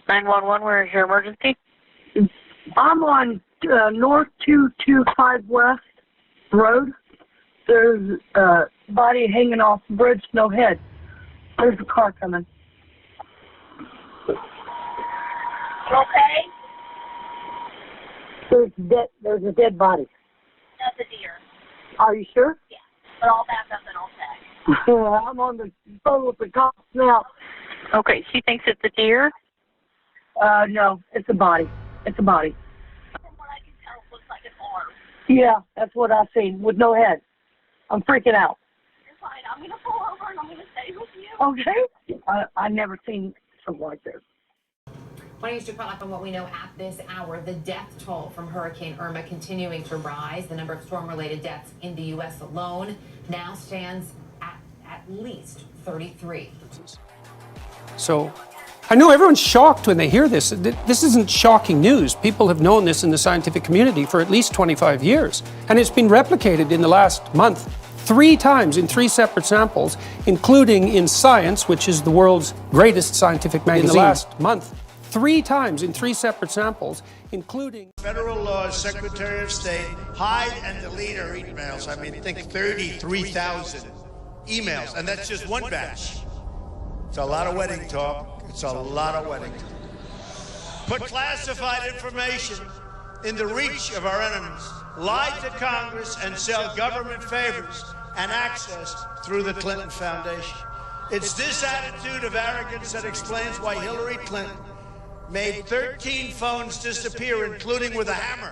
911, where is your emergency? I'm on North 225 West Road. There's a body hanging off the bridge, no head. There's a car coming. Okay? There's a dead body. That's a deer. Are you sure? Yeah. But I'll back up and I'll check. I'm on the phone with the cops now. Okay, she thinks it's a deer? No, it's a body. It's a body. From what I can tell, it looks like an arm. Yeah, that's what I've seen, with no head. I'm freaking out. You're fine. I'm going to pull over and I'm going to stay with you. Okay. I never seen something like this. 20 News caught up on what we know at this hour. The death toll from Hurricane Irma continuing to rise. The number of storm-related deaths in the U.S. alone now stands at least 33. So I know everyone's shocked when they hear this. This isn't shocking news. People have known this in the scientific community for at least 25 years. And it's been replicated in the last month 3 times in 3 separate samples, including in Science, which is the world's greatest scientific magazine. In the last month. 3 times in 3 separate samples, including... Federal laws, Secretary of State, hide and delete our emails. I mean, think 33,000 emails, and that's just one batch. It's a lot of wedding talk. It's a lot of wedding talk. Put classified information in the reach of our enemies, lie to Congress, and sell government favors and access through the Clinton Foundation. It's this attitude of arrogance that explains why Hillary Clinton made 13 phones disappear, including with a hammer.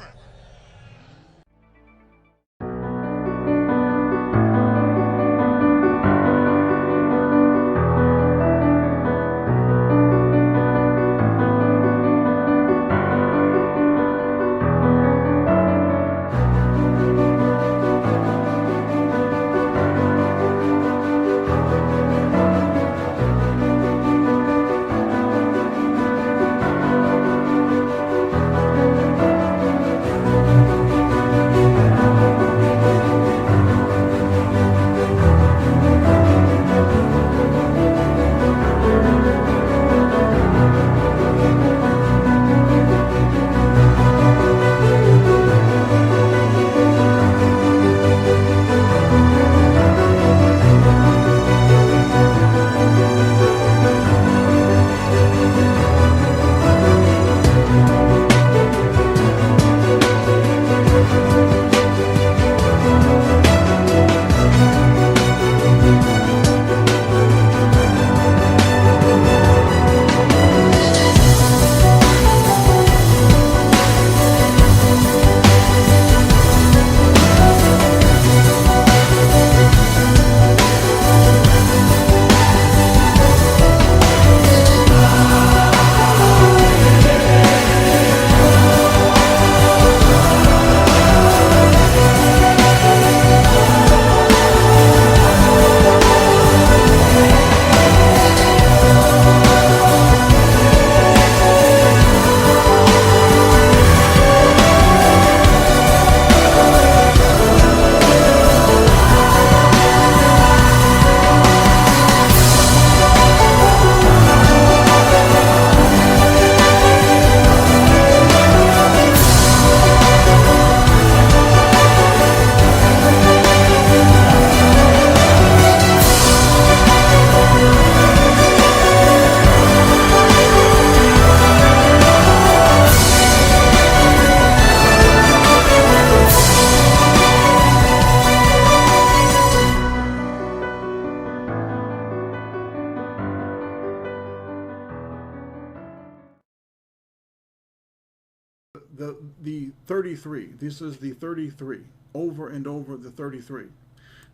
The 33, this is the 33, over and over the 33.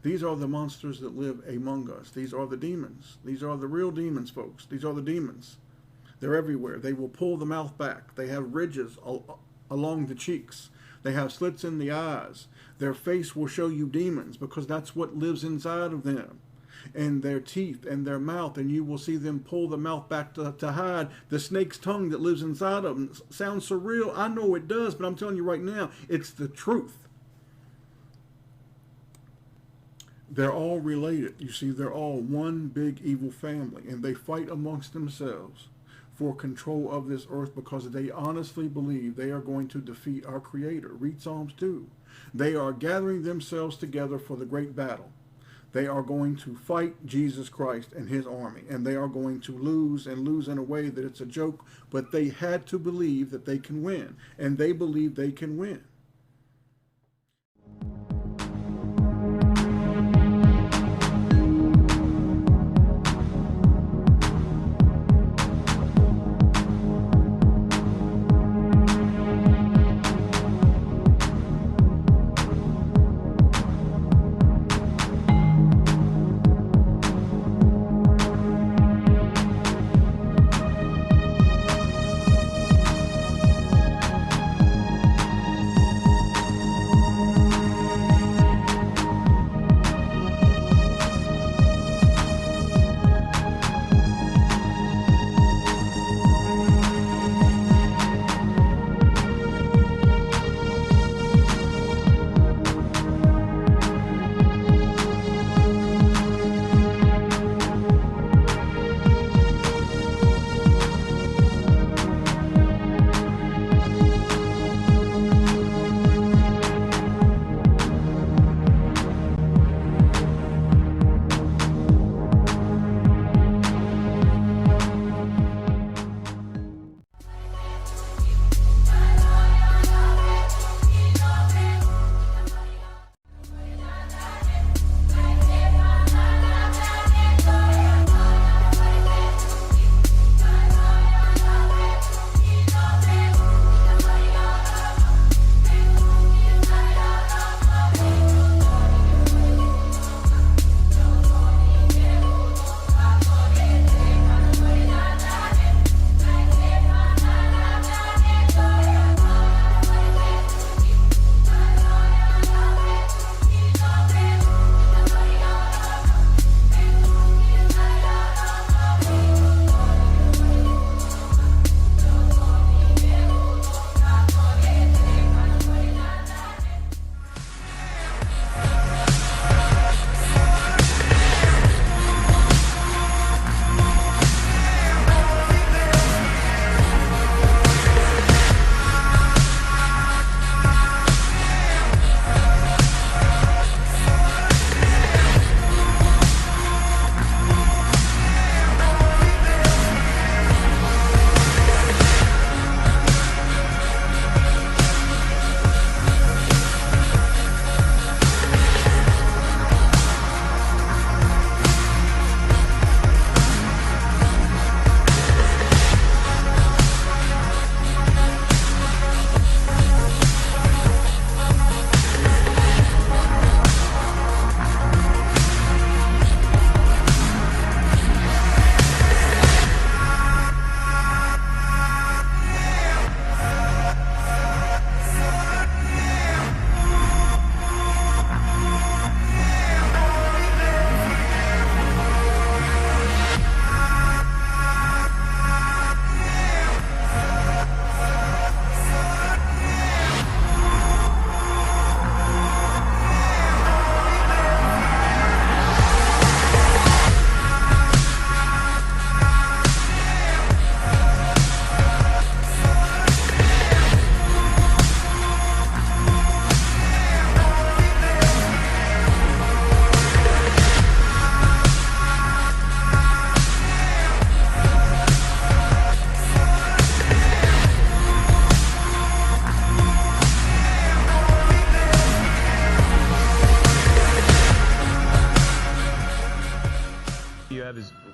These are the monsters that live among us. These are the demons. These are the real demons, folks. These are the demons. They're everywhere. They will pull the mouth back. They have ridges along the cheeks. They have slits in the eyes. Their face will show you demons because that's what lives inside of them. And their teeth and their mouth, and you will see them pull the mouth back to hide the snake's tongue that lives inside of them. It sounds surreal. I know it does, but I'm telling you right now, it's the truth. They're all related. You see, they're all one big evil family, and they fight amongst themselves for control of this earth because they honestly believe they are going to defeat our Creator. Read Psalms 2. They are gathering themselves together for the great battle. They are going to fight Jesus Christ and his army, and they are going to lose, and lose in a way that it's a joke, but they had to believe that they can win, and they believe they can win.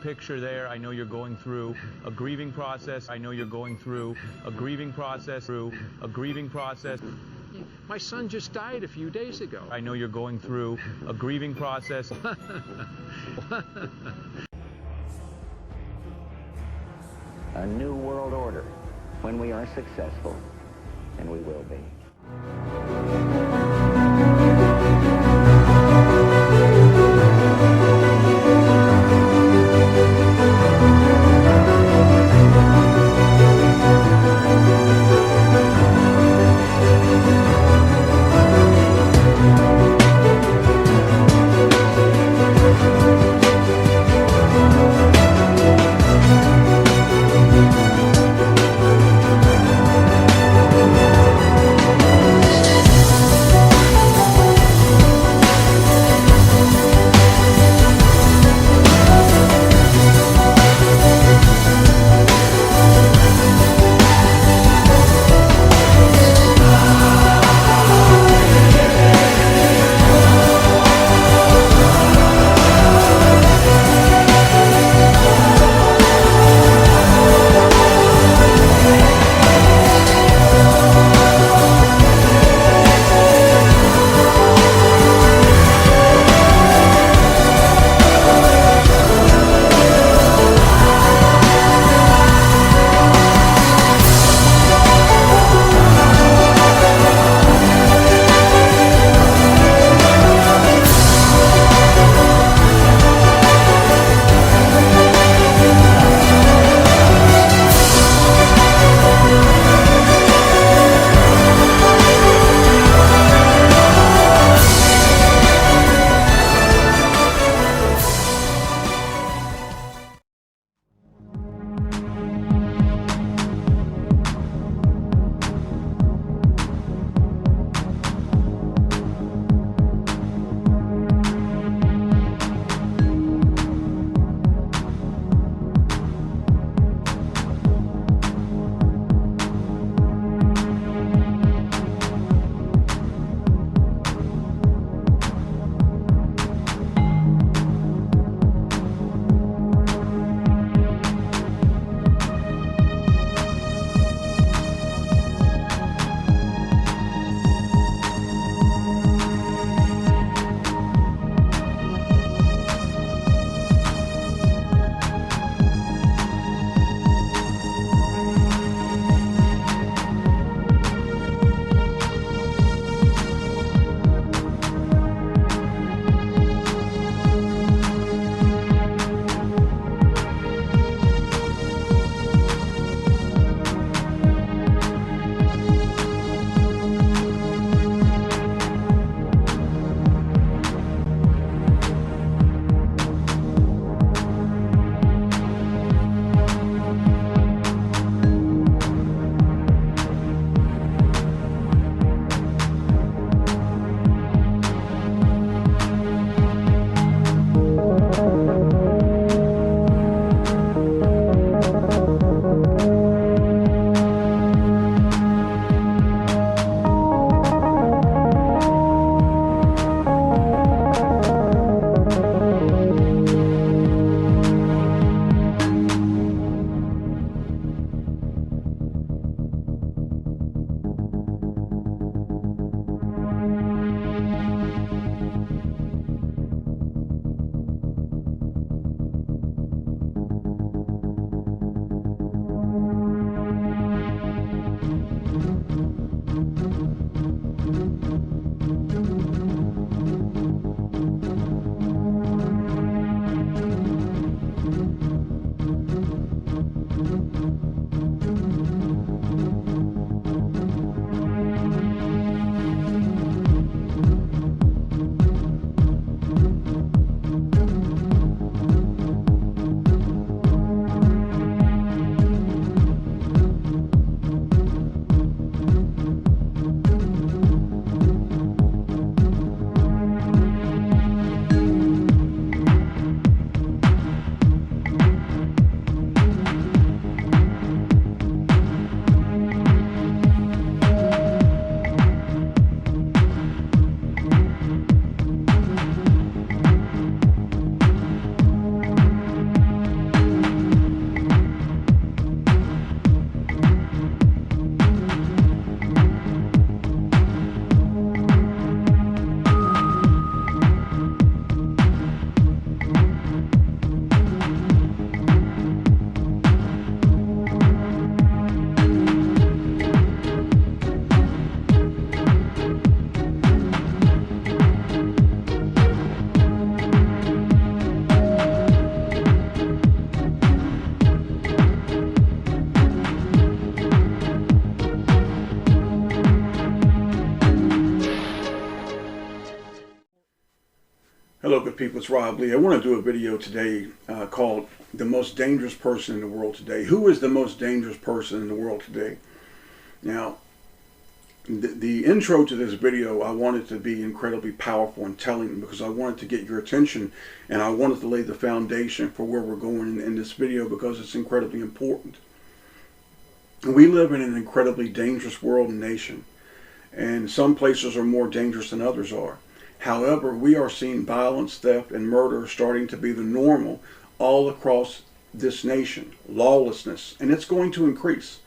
picture there. I know you're going through a grieving process. I know you're going through a grieving process. My son just died a few days ago. I know you're going through a grieving process. A new world order when we are successful, and we will be. Hello, good people. It's Rob Lee. I want to do a video today called The Most Dangerous Person in the World Today. Who is the most dangerous person in the world today? Now, the intro to this video, I wanted to be incredibly powerful and telling because I wanted to get your attention and I wanted to lay the foundation for where we're going in this video because it's incredibly important. We live in an incredibly dangerous world and nation, and some places are more dangerous than others are. However, we are seeing violence, theft, and murder starting to be the normal all across this nation. Lawlessness, and it's going to increase.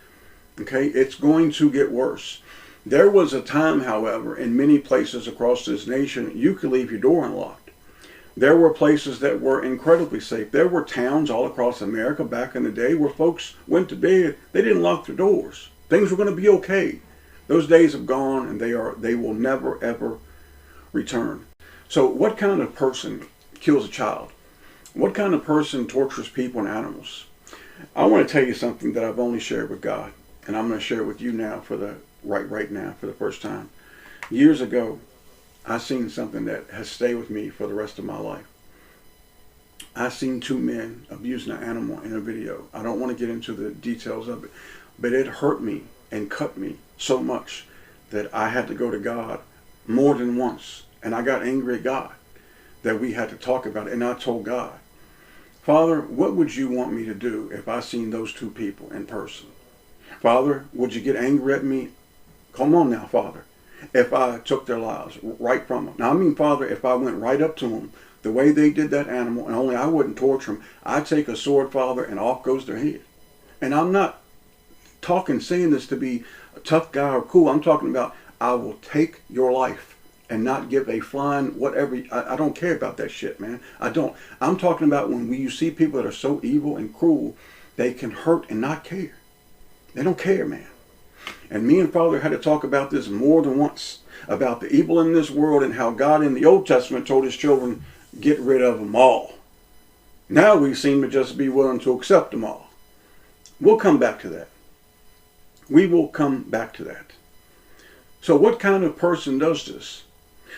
Okay, it's going to get worse. There was a time, however, in many places across this nation, you could leave your door unlocked. There were places that were incredibly safe. There were towns all across America back in the day where folks went to bed, they didn't lock their doors. Things were going to be okay. Those days have gone, and they will never ever return. So what kind of person kills a child? What kind of person tortures people and animals? I want to tell you something that I've only shared with God, and I'm going to share it with you now for the right now for the first time. Years ago, I seen something that has stayed with me for the rest of my life. I seen two men abusing an animal in a video. I don't want to get into the details of it, but it hurt me and cut me so much that I had to go to God more than once, and I got angry at God that we had to talk about it. And I told God, Father, what would you want me to do if I seen those two people in person? Father, would you get angry at me? Come on now, Father. If I took their lives right from them. Now, I mean, Father, if I went right up to them the way they did that animal, and only I wouldn't torture them, I'd take a sword, Father, and off goes their head. And I'm not saying this to be a tough guy or cool. I'm talking about I will take your life and not give a flying whatever. I don't care about that shit, man. I don't. I'm talking about when you see people that are so evil and cruel, they can hurt and not care. They don't care, man. And me and Father had to talk about this more than once, about the evil in this world and how God in the Old Testament told his children, get rid of them all. Now we seem to just be willing to accept them all. We'll come back to that. We will come back to that. So what kind of person does this?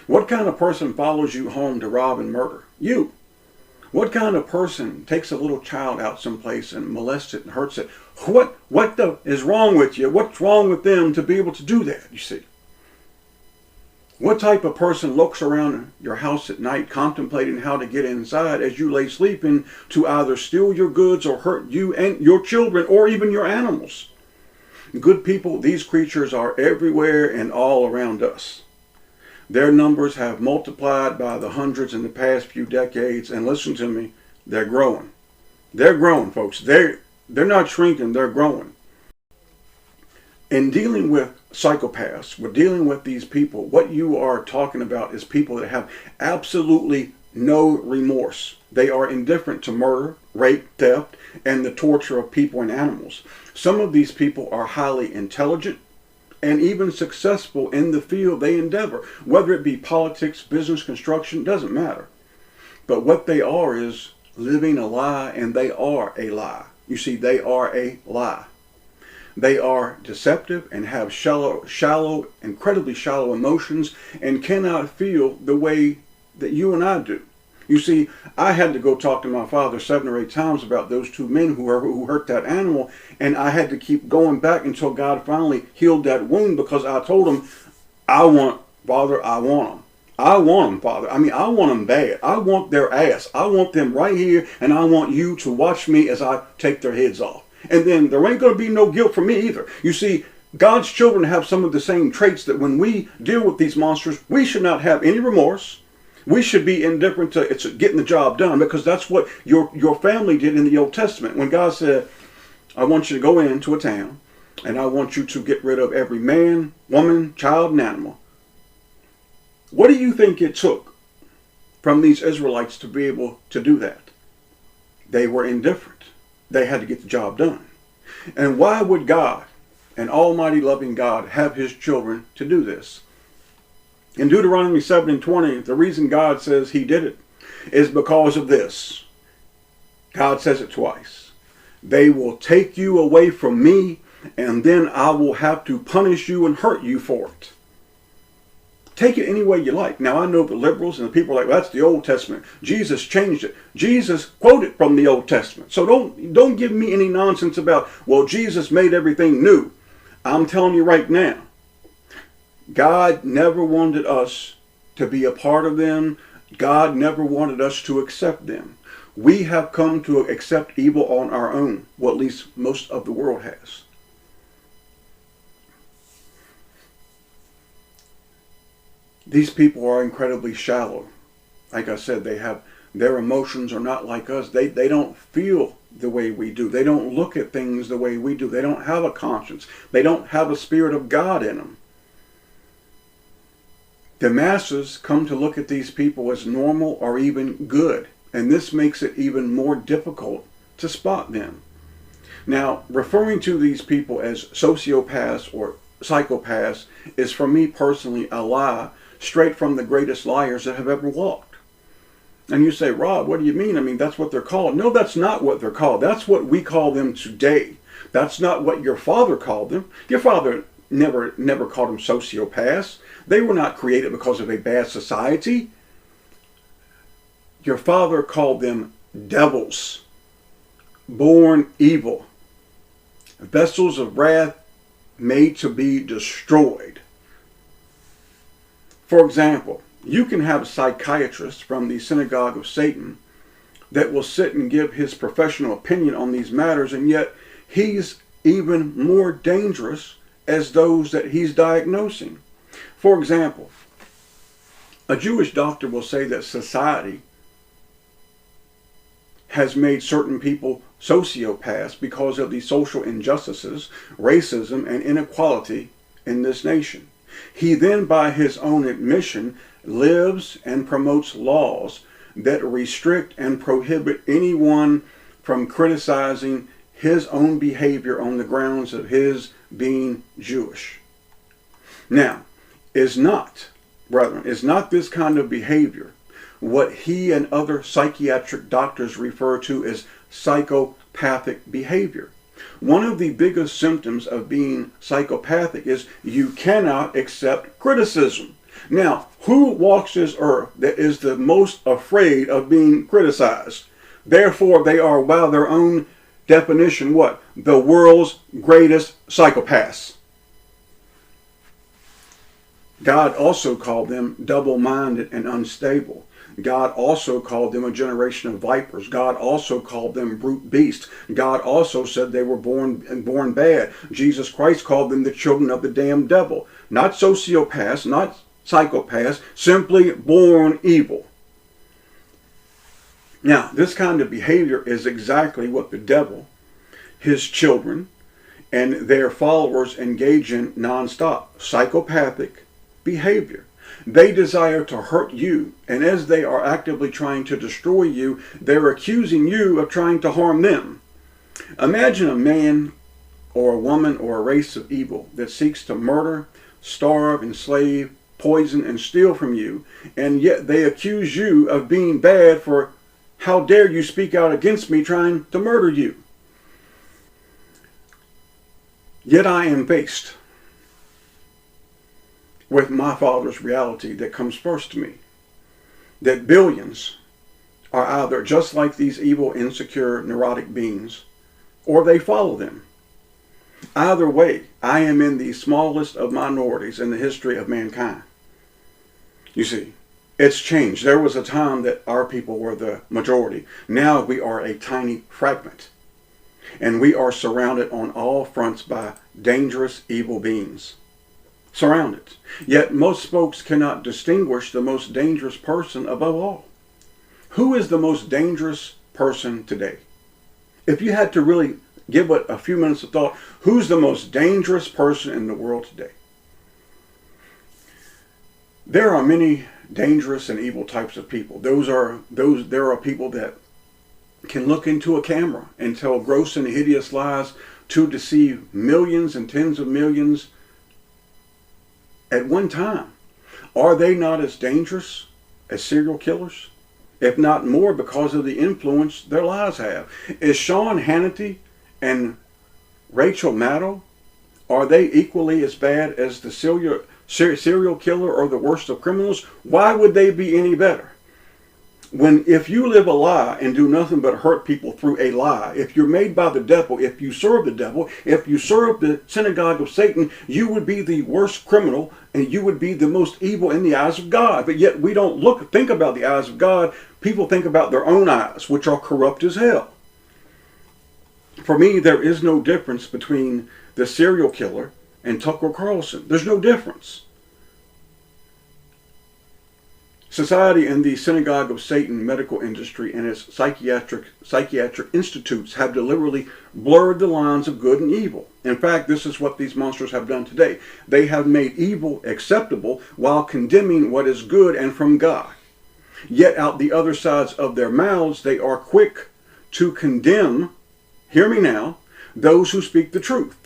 What kind of person follows you home to rob and murder? You. What kind of person takes a little child out someplace and molests it and hurts it? What is wrong with you? What's wrong with them to be able to do that, you see? What type of person looks around your house at night contemplating how to get inside as you lay sleeping to either steal your goods or hurt you and your children or even your animals? Good people, these creatures are everywhere and all around us. Their numbers have multiplied by the hundreds in the past few decades, and listen to me, they're growing. They're growing, folks. They're not shrinking, they're growing. In dealing with psychopaths, we're dealing with these people. What you are talking about is people that have absolutely no remorse. They are indifferent to murder, rape, theft, and the torture of people and animals. Some of these people are highly intelligent and even successful in the field they endeavor. Whether it be politics, business, construction, doesn't matter. But what they are is living a lie, and they are a lie. You see, they are a lie. They are deceptive and have shallow, incredibly shallow emotions and cannot feel the way that you and I do. You see, I had to go talk to my father 7 or 8 times about those two men who hurt that animal, and I had to keep going back until God finally healed that wound because I told him, Father, I want them. I want them, Father. I mean, I want them bad. I want their ass. I want them right here, and I want you to watch me as I take their heads off. And then there ain't going to be no guilt for me either. You see, God's children have some of the same traits that when we deal with these monsters, we should not have any remorse. We should be indifferent to getting the job done because that's what your family did in the Old Testament. When God said, I want you to go into a town and I want you to get rid of every man, woman, child, and animal. What do you think it took from these Israelites to be able to do that? They were indifferent. They had to get the job done. And why would God, an almighty loving God, have his children to do this? In Deuteronomy 7:20, the reason God says he did it is because of this. God says it twice. They will take you away from me, and then I will have to punish you and hurt you for it. Take it any way you like. Now, I know the liberals and the people are like, well, that's the Old Testament. Jesus changed it. Jesus quoted from the Old Testament. So don't give me any nonsense about, well, Jesus made everything new. I'm telling you right now, God never wanted us to be a part of them. God never wanted us to accept them. We have come to accept evil on our own. Well, at least most of the world has. These people are incredibly shallow. Like I said, their emotions are not like us. They don't feel the way we do. They don't look at things the way we do. They don't have a conscience. They don't have a spirit of God in them. The masses come to look at these people as normal or even good, and this makes it even more difficult to spot them. Now, referring to these people as sociopaths or psychopaths is, for me personally, a lie straight from the greatest liars that have ever walked. And you say, Rob, what do you mean? I mean, that's what they're called. No, that's not what they're called. That's what we call them today. That's not what your father called them. Your father never called them sociopaths. They were not created because of a bad society. Your father called them devils, born evil, vessels of wrath made to be destroyed. For example, you can have a psychiatrist from the synagogue of Satan that will sit and give his professional opinion on these matters, and yet he's even more dangerous as those that he's diagnosing. For example, a Jewish doctor will say that society has made certain people sociopaths because of the social injustices, racism, and inequality in this nation. He then, by his own admission, lives and promotes laws that restrict and prohibit anyone from criticizing his own behavior on the grounds of his being Jewish. Now, is not this kind of behavior what he and other psychiatric doctors refer to as psychopathic behavior? One of the biggest symptoms of being psychopathic is you cannot accept criticism. Now, who walks this earth that is the most afraid of being criticized? Therefore, they are, by their own definition, what? The world's greatest psychopaths. God also called them double-minded and unstable. God also called them a generation of vipers. God also called them brute beasts. God also said they were born bad. Jesus Christ called them the children of the damned devil. Not sociopaths, not psychopaths, simply born evil. Now, this kind of behavior is exactly what the devil, his children, and their followers engage in nonstop. Psychopathic behavior. They desire to hurt you, and as they are actively trying to destroy you, they're accusing you of trying to harm them. Imagine a man or a woman or a race of evil that seeks to murder, starve, enslave, poison, and steal from you, and yet they accuse you of being bad for how dare you speak out against me trying to murder you. Yet I am faced with my Father's reality that comes first to me. That billions are either just like these evil, insecure, neurotic beings, or they follow them. Either way, I am in the smallest of minorities in the history of mankind. You see, it's changed. There was a time that our people were the majority. Now we are a tiny fragment. And we are surrounded on all fronts by dangerous, evil beings. Surrounded. Yet most folks cannot distinguish the most dangerous person above all. Who is the most dangerous person today? If you had to really give it a few minutes of thought, who's the most dangerous person in the world today? There are many dangerous and evil types of people. There are people that can look into a camera and tell gross and hideous lies to deceive millions and tens of millions at one time. Are they not as dangerous as serial killers? If not more, because of the influence their lies have. Is Sean Hannity and Rachel Maddow, are they equally as bad as the serial killer or the worst of criminals, why would they be any better? If you live a lie and do nothing but hurt people through a lie, if you're made by the devil, if you serve the devil, if you serve the synagogue of Satan, you would be the worst criminal and you would be the most evil in the eyes of God. But yet we don't think about the eyes of God. People think about their own eyes, which are corrupt as hell. For me, there is no difference between the serial killer and Tucker Carlson. There's no difference. Society and the synagogue of Satan medical industry and its psychiatric institutes have deliberately blurred the lines of good and evil. In fact, this is what these monsters have done today. They have made evil acceptable while condemning what is good and from God. Yet out the other sides of their mouths, they are quick to condemn, hear me now, those who speak the truth.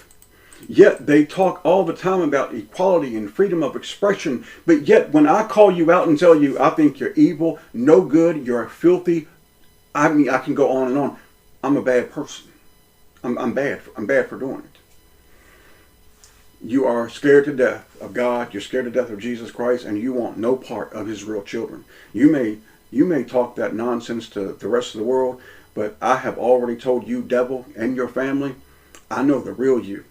Yet they talk all the time about equality and freedom of expression. But yet when I call you out and tell you I think you're evil, no good, you're filthy, I mean, I can go on and on. I'm a bad person. I'm bad for doing it. You are scared to death of God. You're scared to death of Jesus Christ, and you want no part of his real children. You may talk that nonsense to the rest of the world, but I have already told you, devil, and your family, I know the real you.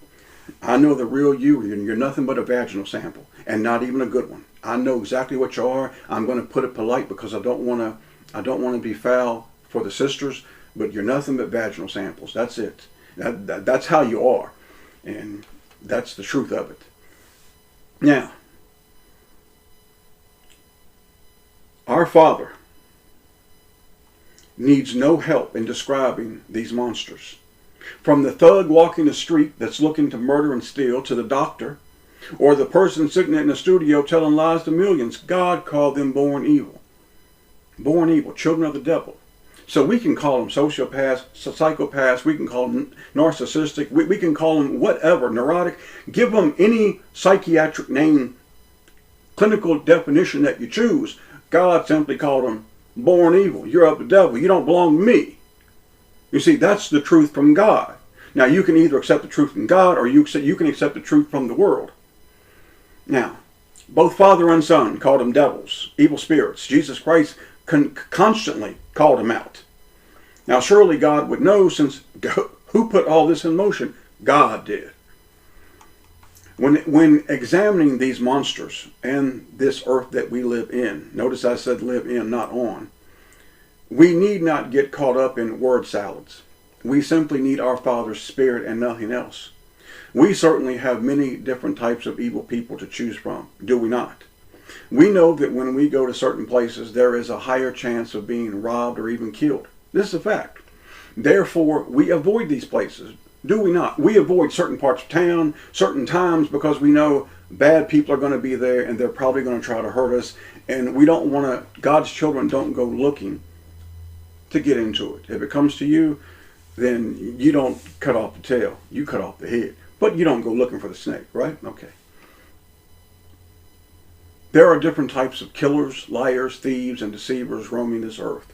I know the real you. You're nothing but a vaginal sample, and not even a good one. I know exactly what you are. I'm going to put it polite because I don't want to be foul for the sisters, but you're nothing but vaginal samples. That's it. That's how you are, and that's the truth of it. Now, our Father needs no help in describing these monsters. From the thug walking the street that's looking to murder and steal to the doctor, or the person sitting in the studio telling lies to millions, God called them born evil. Born evil, children of the devil. So we can call them sociopaths, psychopaths, we can call them narcissistic, we can call them whatever, neurotic. Give them any psychiatric name, clinical definition that you choose. God simply called them born evil. You're of the devil. You don't belong to me. You see, that's the truth from God. Now, you can either accept the truth from God or you can accept the truth from the world. Now, both Father and Son called them devils, evil spirits. Jesus Christ constantly called them out. Now, surely God would know, since who put all this in motion? God did. When examining these monsters and this earth that we live in, notice I said live in, not on, we need not get caught up in word salads. We simply need our Father's Spirit and nothing else. We certainly have many different types of evil people to choose from, do we not? We know that when we go to certain places, there is a higher chance of being robbed or even killed. This is a fact. Therefore, we avoid these places, do we not? We avoid certain parts of town, certain times, because we know bad people are going to be there and they're probably going to try to hurt us. And we don't want to, God's children don't go looking to get into it. If it comes to you, then you don't cut off the tail, you cut off the head. But you don't go looking for the snake, right? Okay. There are different types of killers, liars, thieves, and deceivers roaming this earth.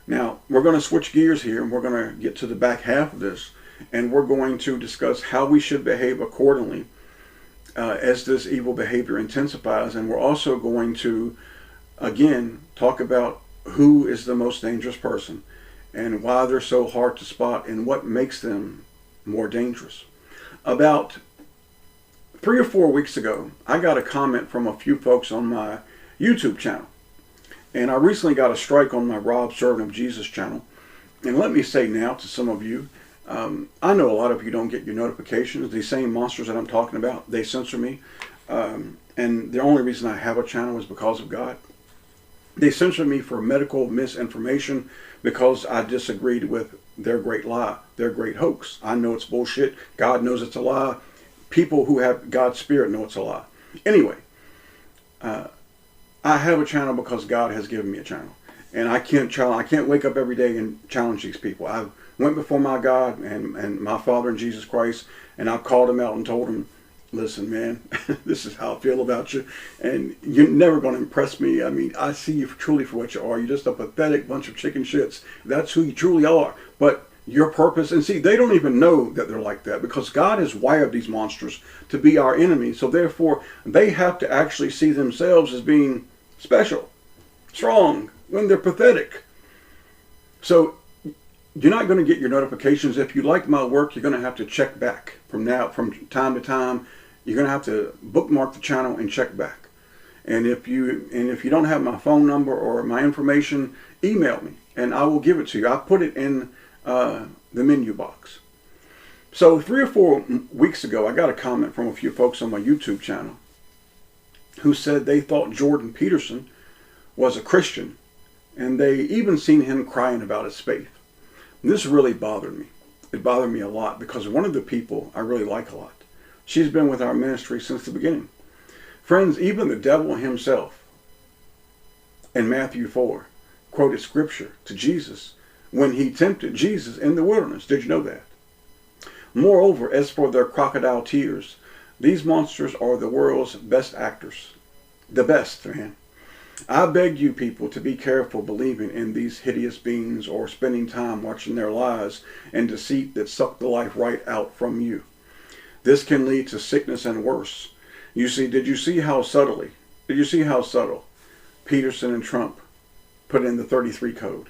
Now, we're going to switch gears here, and we're going to get to the back half of this, and we're going to discuss how we should behave accordingly as this evil behavior intensifies. And we're also going to, again, talk about who is the most dangerous person and why they're so hard to spot and what makes them more dangerous. About 3 or 4 weeks ago, I got a comment from a few folks on my YouTube channel. And I recently got a strike on my Rob Servant of Jesus channel. And let me say now to some of you, I know a lot of you don't get your notifications. These same monsters that I'm talking about, they censor me. And the only reason I have a channel is because of God. They censor me for medical misinformation because I disagreed with their great lie, their great hoax. I know it's bullshit. God knows it's a lie. People who have God's Spirit know it's a lie. Anyway, I have a channel because God has given me a channel. And I can't wake up every day and challenge these people. I went before my God and my Father in Jesus Christ, and I called him out and told him, listen, man, this is how I feel about you, and you're never going to impress me. I mean, I see you truly for what you are. You're just a pathetic bunch of chicken shits. That's who you truly are. But your purpose. And see, they don't even know that they're like that, because God has wired these monsters to be our enemy. So therefore, they have to actually see themselves as being special, strong, when they're pathetic. So you're not going to get your notifications. If you like my work, you're going to have to check back from time to time. You're going to have to bookmark the channel and check back. And if you don't have my phone number or my information, email me and I will give it to you. I put it in the menu box. So 3 or 4 weeks ago, I got a comment from a few folks on my YouTube channel who said they thought Jordan Peterson was a Christian, and they even seen him crying about his faith. And this really bothered me. It bothered me a lot, because one of the people I really like a lot, she's been with our ministry since the beginning. Friends, even the devil himself in Matthew 4 quoted scripture to Jesus when he tempted Jesus in the wilderness. Did you know that? Moreover, as for their crocodile tears, these monsters are the world's best actors. The best, man. I beg you people to be careful believing in these hideous beings, or spending time watching their lies and deceit that suck the life right out from you. This can lead to sickness and worse. Did you see how subtle Peterson and Trump put in the 33 code?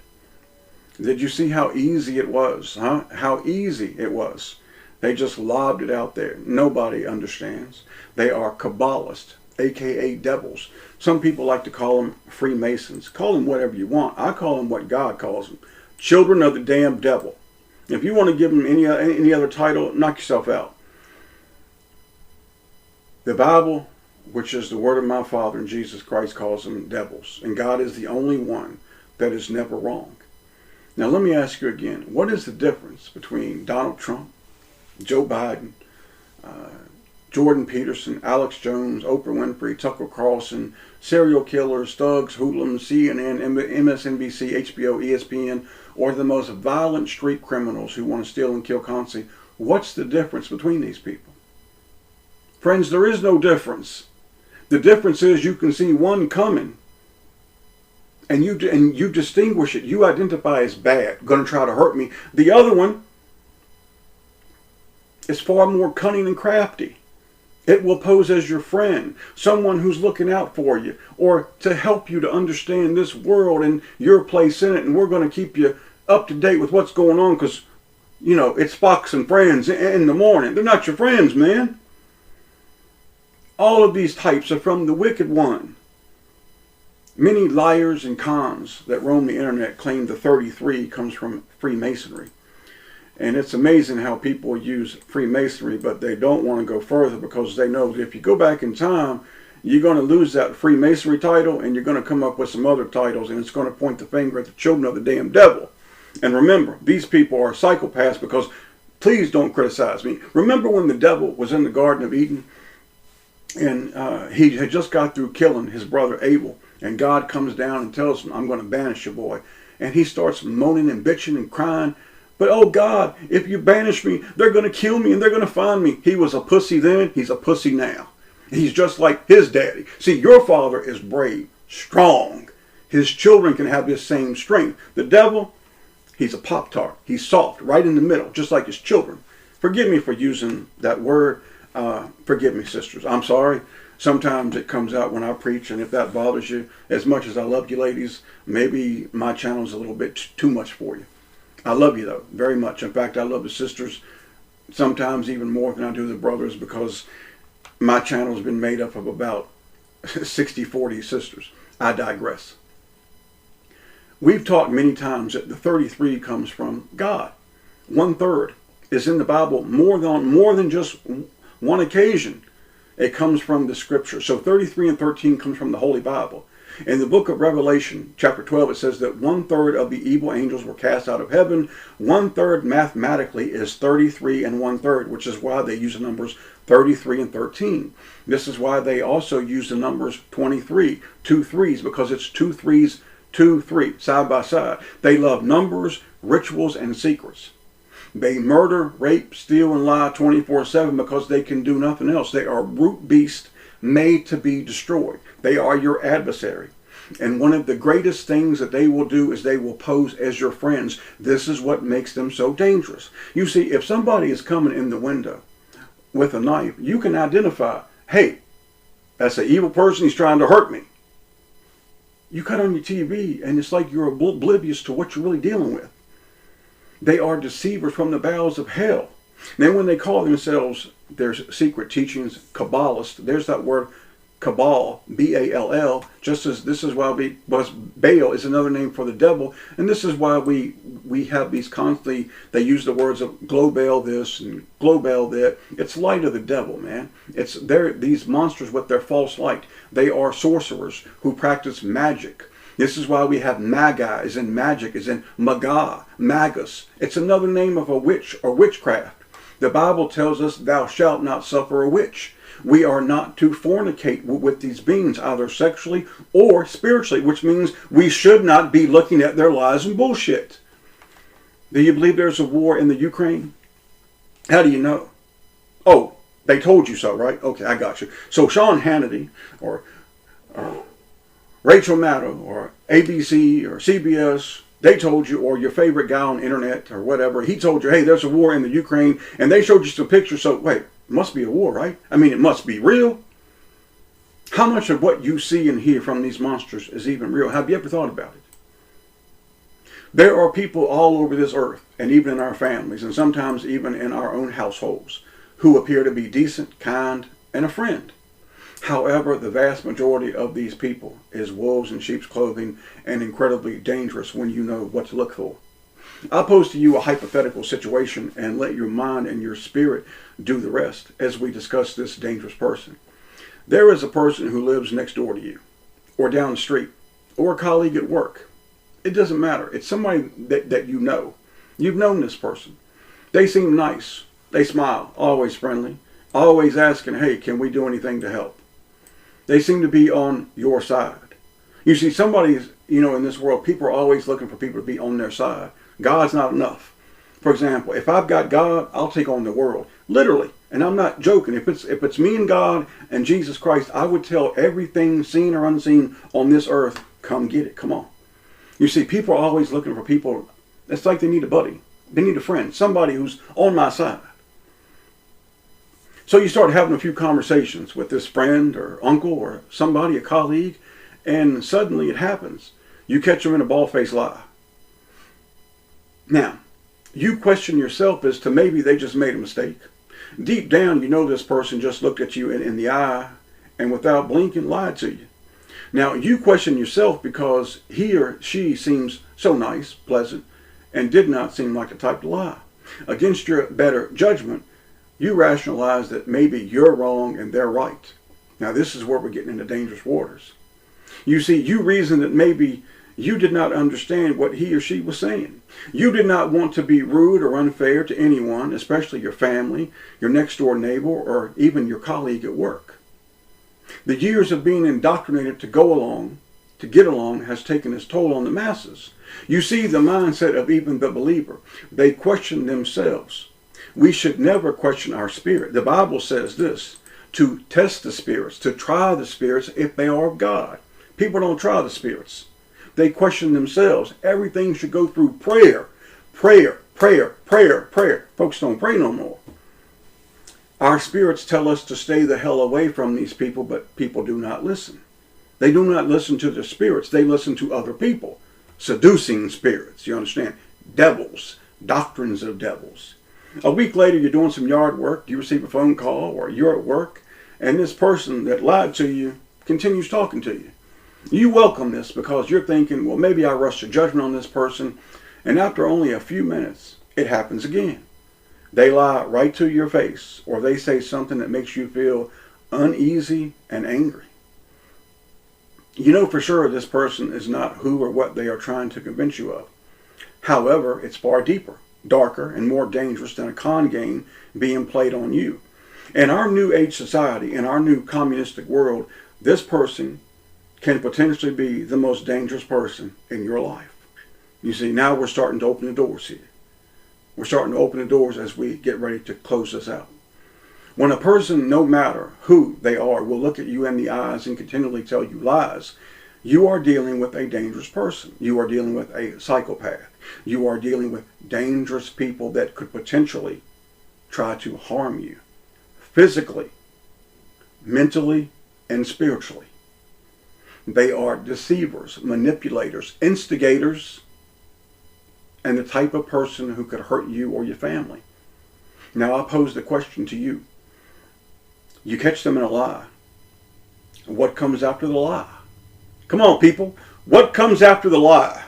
Did you see how easy it was? How easy it was. They just lobbed it out there. Nobody understands. They are Kabbalists, aka devils. Some people like to call them Freemasons. Call them whatever you want. I call them what God calls them. Children of the damn devil. If you want to give them any other title, knock yourself out. The Bible, which is the word of my Father, and Jesus Christ, calls them devils. And God is the only one that is never wrong. Now let me ask you again, what is the difference between Donald Trump, Joe Biden, Jordan Peterson, Alex Jones, Oprah Winfrey, Tucker Carlson, serial killers, thugs, hoodlums, CNN, MSNBC, HBO, ESPN, or the most violent street criminals who want to steal and kill constantly? What's the difference between these people? Friends, there is no difference. The difference is you can see one coming, and you distinguish it. You identify as bad, going to try to hurt me. The other one is far more cunning and crafty. It will pose as your friend, someone who's looking out for you, or to help you to understand this world and your place in it. And we're going to keep you up to date with what's going on, because, you know, it's Fox and Friends in the morning. They're not your friends, man. All of these types are from the wicked one. Many liars and cons that roam the internet claim the 33 comes from Freemasonry. And it's amazing how people use Freemasonry, but they don't want to go further, because they know that if you go back in time, you're going to lose that Freemasonry title, and you're going to come up with some other titles, and it's going to point the finger at the children of the damn devil. And remember, these people are psychopaths, because please don't criticize me. Remember when the devil was in the Garden of Eden, and he had just got through killing his brother Abel, and God comes down and tells him, I'm going to banish your boy. And he starts moaning and bitching and crying. But oh God, if you banish me, they're going to kill me and they're going to find me. He was a pussy then, he's a pussy now. He's just like his daddy. See, your father is brave, strong. His children can have this same strength. The devil, he's a Pop-Tart. He's soft, right in the middle, just like his children. Forgive me for using that word. Forgive me, sisters. I'm sorry. Sometimes it comes out when I preach, and if that bothers you, as much as I love you ladies, maybe my channel is a little bit too much for you. I love you, though, very much. In fact, I love the sisters sometimes even more than I do the brothers, because my channel has been made up of about 60-40 sisters. I digress. We've talked many times that the 33 comes from God. 1/3 is in the Bible more than just one occasion. It comes from the scripture. So 33 and 13 comes from the Holy Bible. In the book of Revelation, chapter 12, it says that 1/3 of the evil angels were cast out of heaven. 1/3 mathematically is 33 and 1/3, which is why they use the numbers 33 and 13. This is why they also use the numbers 23, 2 3s, because it's 2 3s, 2 3, side by side. They love numbers, rituals, and secrets. They murder, rape, steal, and lie 24/7 because they can do nothing else. They are brute beasts made to be destroyed. They are your adversary. And one of the greatest things that they will do is they will pose as your friends. This is what makes them so dangerous. You see, if somebody is coming in the window with a knife, you can identify, hey, that's an evil person, he's trying to hurt me. You cut on your TV and it's like you're oblivious to what you're really dealing with. They are deceivers from the bowels of hell. Then when they call themselves their secret teachings, Kabbalists, there's that word cabal, B-A-L-L, just as this is why Baal is another name for the devil, and this is why we have these constantly, they use the words of global this and global that. It's light of the devil, man. It's these monsters with their false light. They are sorcerers who practice magic. This is why we have magi, as in magic, as in maga, magus. It's another name of a witch or witchcraft. The Bible tells us, thou shalt not suffer a witch. We are not to fornicate with these beings, either sexually or spiritually, which means we should not be looking at their lies and bullshit. Do you believe there's a war in the Ukraine? How do you know? Oh, they told you so, right? Okay, I got you. So Sean Hannity or Rachel Maddow or ABC or CBS, they told you, or your favorite guy on the internet or whatever, he told you, hey, there's a war in the Ukraine, and they showed you some pictures, so wait, it must be a war, right? I mean, it must be real. How much of what you see and hear from these monsters is even real? Have you ever thought about it? There are people all over this earth, and even in our families, and sometimes even in our own households, who appear to be decent, kind, and a friend. However, the vast majority of these people is wolves in sheep's clothing and incredibly dangerous when you know what to look for. I'll pose to you a hypothetical situation and let your mind and your spirit do the rest as we discuss this dangerous person. There is a person who lives next door to you, or down the street, or a colleague at work. It doesn't matter. It's somebody that you know. You've known this person. They seem nice. They smile, always friendly, always asking, hey, can we do anything to help? They seem to be on your side. You see, somebody's, in this world, people are always looking for people to be on their side. God's not enough. For example, if I've got God, I'll take on the world. Literally. And I'm not joking. If it's me and God and Jesus Christ, I would tell everything seen or unseen on this earth, come get it. Come on. You see, people are always looking for people. It's like they need a buddy. They need a friend. Somebody who's on my side. So you start having a few conversations with this friend or uncle or somebody, a colleague, and suddenly it happens. You catch them in a bald-faced lie. Now, you question yourself as to maybe they just made a mistake. Deep down, you know this person just looked at you in the eye and without blinking lied to you. Now, you question yourself because he or she seems so nice, pleasant, and did not seem like the type to lie. Against your better judgment, you rationalize that maybe you're wrong and they're right. Now, this is where we're getting into dangerous waters. You see, you reason that maybe you did not understand what he or she was saying. You did not want to be rude or unfair to anyone, especially your family, your next door neighbor, or even your colleague at work. The years of being indoctrinated to go along, to get along, has taken its toll on the masses. You see the mindset of even the believer. They question themselves. We should never question our spirit. The Bible says this, to test the spirits, to try the spirits if they are of God. People don't try the spirits. They question themselves. Everything should go through prayer. Prayer, prayer, prayer, prayer. Folks don't pray no more. Our spirits tell us to stay the hell away from these people, but people do not listen. They do not listen to the spirits. They listen to other people. Seducing spirits, you understand? Devils, doctrines of devils. A week later, you're doing some yard work, you receive a phone call, or you're at work, and this person that lied to you continues talking to you. You welcome this because you're thinking, well, maybe I rushed to judgment on this person, and after only a few minutes, it happens again. They lie right to your face, or they say something that makes you feel uneasy and angry. You know for sure this person is not who or what they are trying to convince you of. However, it's far deeper, darker, and more dangerous than a con game being played on you. In our new age society, in our new communistic world, this person can potentially be the most dangerous person in your life. You see, now we're starting to open the doors here. We're starting to open the doors as we get ready to close this out. When a person, no matter who they are, will look at you in the eyes and continually tell you lies, You are dealing with a dangerous person. You are dealing with a psychopath. You are dealing with dangerous people that could potentially try to harm you physically, mentally, and spiritually. They are deceivers, manipulators, instigators, and the type of person who could hurt you or your family. Now I pose the question to you. You catch them in a lie. What comes after the lie? Come on, people. What comes after the lie?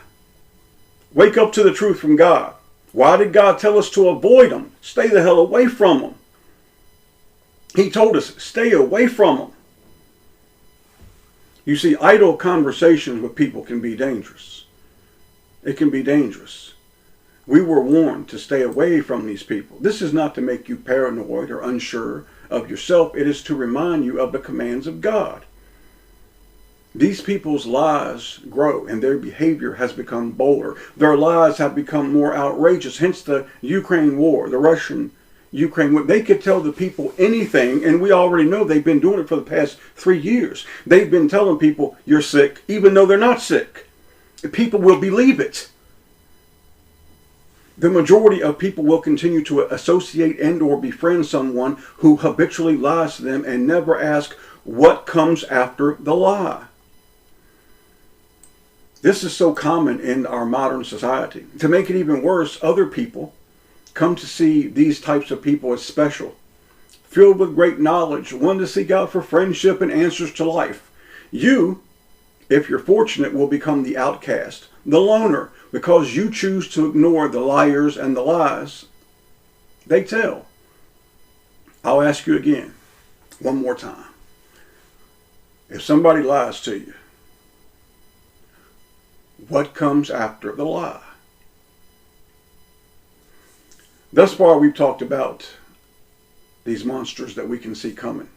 Wake up to the truth from God. Why did God tell us to avoid them? Stay the hell away from them. He told us, stay away from them. You see, idle conversations with people can be dangerous. It can be dangerous. We were warned to stay away from these people. This is not to make you paranoid or unsure of yourself. It is to remind you of the commands of God. These people's lies grow and their behavior has become bolder. Their lies have become more outrageous. Hence the Ukraine war, the Russian-Ukraine war. They could tell the people anything, and we already know they've been doing it for the past 3 years. They've been telling people, you're sick, even though they're not sick. People will believe it. The majority of people will continue to associate and or befriend someone who habitually lies to them and never ask what comes after the lie. This is so common in our modern society. To make it even worse, other people come to see these types of people as special, filled with great knowledge, one to seek out for friendship and answers to life. You, if you're fortunate, will become the outcast, the loner, because you choose to ignore the liars and the lies they tell. I'll ask you again, one more time. If somebody lies to you, what comes after the lie? Thus far, we've talked about these monsters that we can see coming.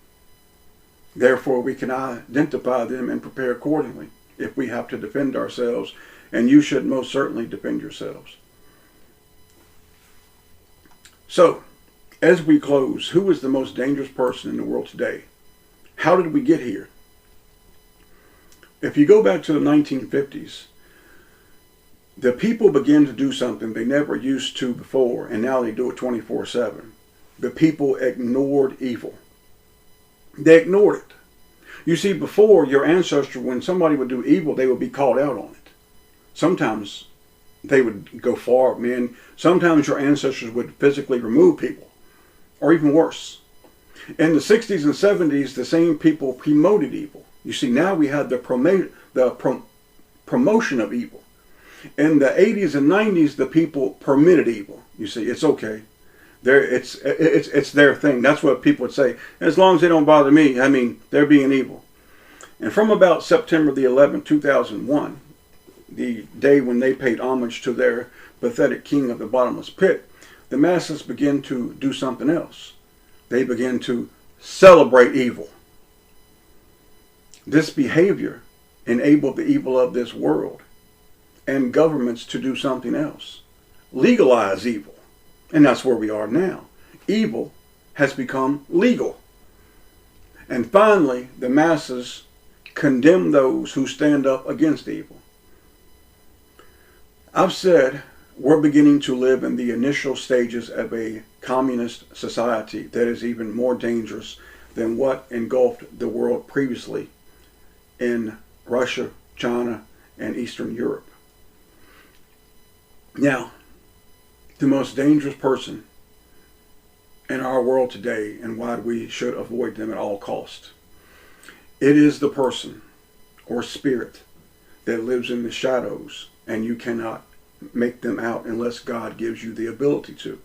Therefore, we can identify them and prepare accordingly if we have to defend ourselves, and you should most certainly defend yourselves. So, as we close, who is the most dangerous person in the world today? How did we get here? If you go back to the 1950s, the people began to do something they never used to before, and now they do it 24/7. The people ignored evil. They ignored it. You see, before, your ancestors, when somebody would do evil, they would be called out on it. Sometimes they would go far, man. Sometimes your ancestors would physically remove people, or even worse. In the 60s and 70s, the same people promoted evil. You see, now we have the promotion of evil. In the 80s and 90s, the people permitted evil. You see, it's okay. It's their thing. That's what people would say. As long as they don't bother me, I mean, they're being evil. And from about September the 11th, 2001, the day when they paid homage to their pathetic king of the bottomless pit, the masses began to do something else. They began to celebrate evil. This behavior enabled the evil of this world and governments to do something else. Legalize evil. And that's where we are now. Evil has become legal. And finally, the masses condemn those who stand up against evil. I've said we're beginning to live in the initial stages of a communist society that is even more dangerous than what engulfed the world previously in Russia, China, and Eastern Europe. Now, the most dangerous person in our world today, and why we should avoid them at all costs, it is the person or spirit that lives in the shadows, and you cannot make them out unless God gives you the ability to.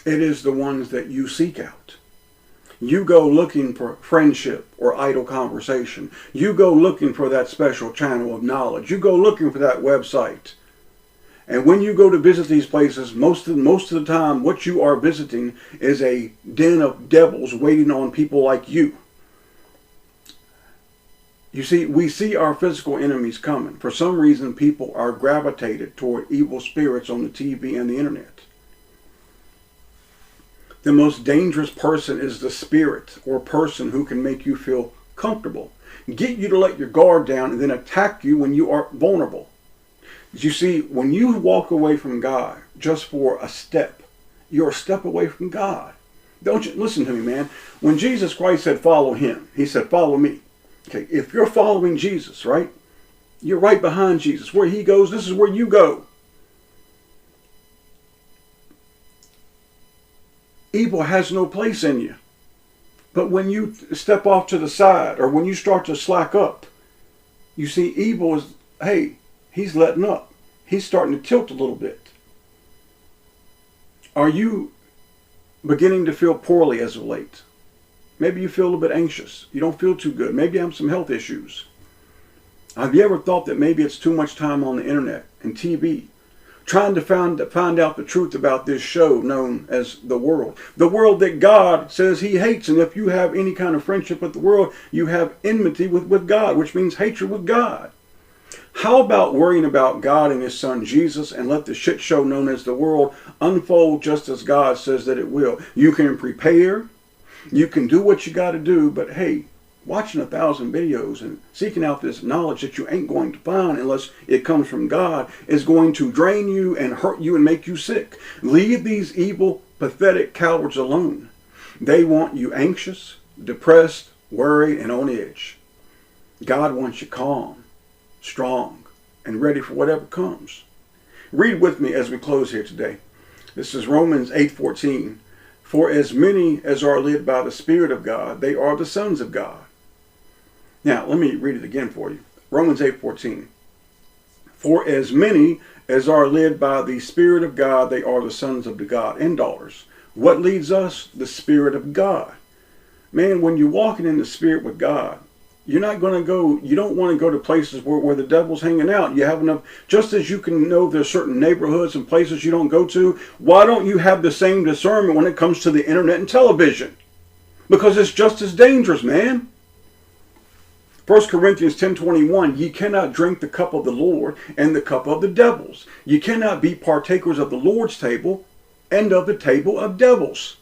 It is the ones that you seek out. You go looking for friendship or idle conversation. You go looking for that special channel of knowledge. You go looking for that website. And when you go to visit these places, most of the time, what you are visiting is a den of devils waiting on people like you. You see, we see our physical enemies coming. For some reason, people are gravitated toward evil spirits on the TV and the internet. The most dangerous person is the spirit or person who can make you feel comfortable, get you to let your guard down, and then attack you when you are vulnerable. You see, when you walk away from God just for a step, you're a step away from God. Don't you listen to me, man? When Jesus Christ said, follow him, he said, follow me. Okay, if you're following Jesus, right? You're right behind Jesus. Where he goes, this is where you go. Evil has no place in you. But when you step off to the side, or when you start to slack up, you see, evil is, hey, he's letting up. He's starting to tilt a little bit. Are you beginning to feel poorly as of late? Maybe you feel a little bit anxious. You don't feel too good. Maybe you have some health issues. Have you ever thought that maybe it's too much time on the internet and TV, trying to find out the truth about this show known as the world that God says he hates? And if you have any kind of friendship with the world, you have enmity with God, which means hatred with God. How about worrying about God and his son Jesus and let the shit show known as the world unfold just as God says that it will? You can prepare, you can do what you got to do, but hey, watching 1,000 videos and seeking out this knowledge that you ain't going to find unless it comes from God is going to drain you and hurt you and make you sick. Leave these evil, pathetic cowards alone. They want you anxious, depressed, worried, and on edge. God wants you calm, strong, and ready for whatever comes. Read with me as we close here today. This is Romans 8:14. For as many as are led by the Spirit of God, they are the sons of God. Now, let me read it again for you. Romans 8:14. For as many as are led by the Spirit of God, they are the sons of the God and daughters. What leads us? The Spirit of God. Man, when you're walking in the Spirit with God, you're not going to go, you don't want to go to places where the devil's hanging out. You have enough, just as you can know there's certain neighborhoods and places you don't go to, why don't you have the same discernment when it comes to the internet and television? Because it's just as dangerous, man. 1 Corinthians 10:21, ye cannot drink the cup of the Lord and the cup of the devils. You cannot be partakers of the Lord's table and of the table of devils.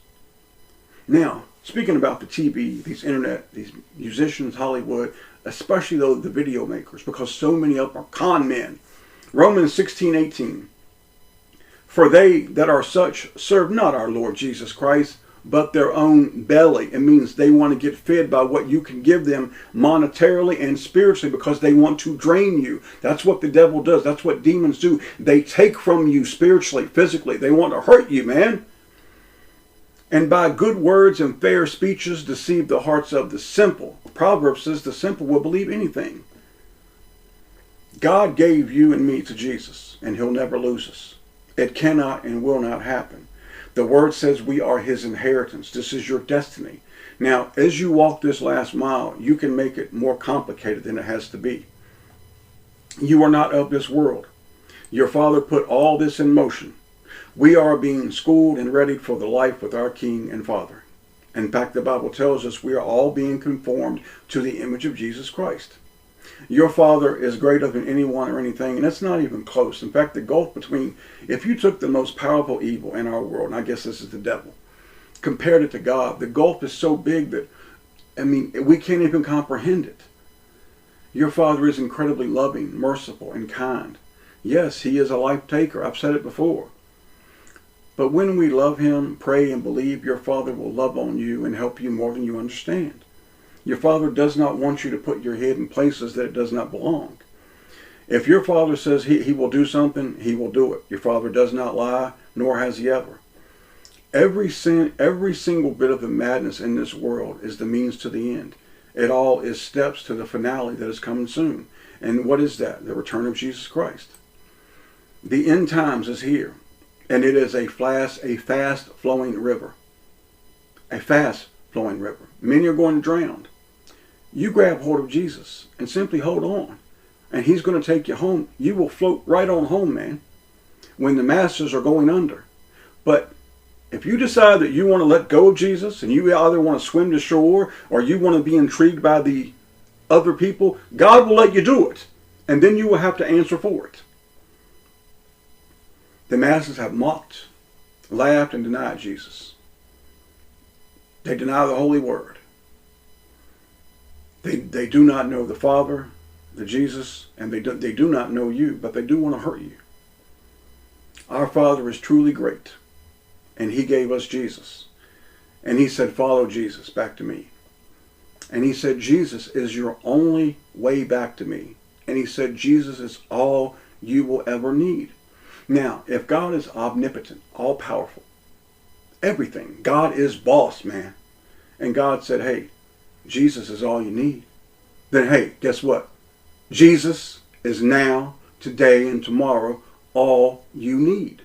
Now, speaking about the TV, these internet, these musicians, Hollywood, especially though the video makers, because so many of them are con men. Romans 16:18, for they that are such serve not our Lord Jesus Christ, but their own belly. It means they want to get fed by what you can give them monetarily and spiritually because they want to drain you. That's what the devil does. That's what demons do. They take from you spiritually, physically. They want to hurt you, man. And by good words and fair speeches deceive the hearts of the simple. Proverbs says the simple will believe anything. God gave you and me to Jesus, and he'll never lose us. It cannot and will not happen. The word says we are his inheritance. This is your destiny. Now, as you walk this last mile, you can make it more complicated than it has to be. You are not of this world. Your Father put all this in motion. We are being schooled and readied for the life with our King and Father. In fact, the Bible tells us we are all being conformed to the image of Jesus Christ. Your Father is greater than anyone or anything, and it's not even close. In fact, the gulf between, if you took the most powerful evil in our world, and I guess this is the devil, compared it to God, the gulf is so big that, I mean, we can't even comprehend it. Your Father is incredibly loving, merciful, and kind. Yes, he is a life taker. I've said it before. But when we love him, pray, and believe, your Father will love on you and help you more than you understand. Your Father does not want you to put your head in places that it does not belong. If your Father says he will do something, he will do it. Your Father does not lie, nor has he ever. Every single bit of the madness in this world is the means to the end. It all is steps to the finale that is coming soon. And what is that? The return of Jesus Christ. The end times is here. And it is a fast-flowing river. A fast-flowing river. Many are going to drown. You grab hold of Jesus and simply hold on. And he's going to take you home. You will float right on home, man, when the masses are going under. But if you decide that you want to let go of Jesus and you either want to swim to shore or you want to be intrigued by the other people, God will let you do it. And then you will have to answer for it. The masses have mocked, laughed, and denied Jesus. They deny the Holy Word. They do not know the Father, the Jesus, and they do not know you, but they do want to hurt you. Our Father is truly great, and He gave us Jesus. And He said, follow Jesus back to me. And He said, Jesus is your only way back to me. And He said, Jesus is all you will ever need. Now, if God is omnipotent, all-powerful, everything, God is boss, man. And God said, hey, Jesus is all you need. Then, hey, guess what? Jesus is now, today, and tomorrow all you need.